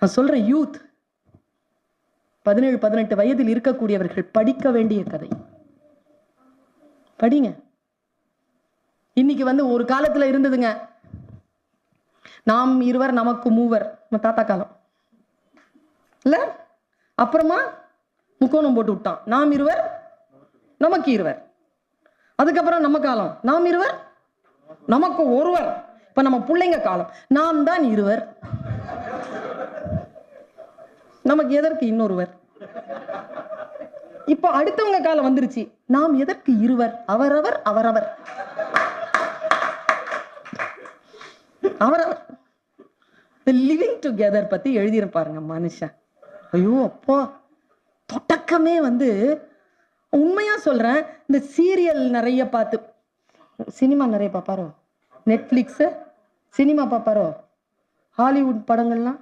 நான் சொல்றேன், யூத் 17-18 வயதில் இருக்கக்கூடியவர்கள் படிக்க வேண்டிய கதை. படிங்க. இன்னைக்கு ஒரு காலத்துல இருந்ததுங்க, நாம் இருவர் நமக்கு மூவர், தாத்தா காலம் இல்ல. அப்புறமா முக்கோணம் போட்டு விட்டான், நாம் இருவர் நமக்கு இருவர். அதுக்கப்புறம் நம்ம காலம், நாம் இருவர் நமக்கு ஒருவர். இப்ப நம்ம பிள்ளைங்க காலம், நாம் தான் இருவர், நமக்கு எதற்கு இன்னொருவர். இப்ப அடுத்தவங்க காலம் வந்துருச்சு, நாம் எதற்கு இருவர், அவரவர் அவரவர் அவரவர். லிவிங் டுகெதர் பத்தி எழுதியிருப்பாருங்க மனுஷன். ஐயோ அப்பா, தொடக்கமே உண்மையா சொல்றேன், இந்த சீரியல் நிறைய பார்த்து, சினிமா நிறைய பார்ப்பாரோ, நெட்ஃபிளிக்ஸ் சினிமா பார்ப்பாரோ, ஹாலிவுட் படங்கள்லாம்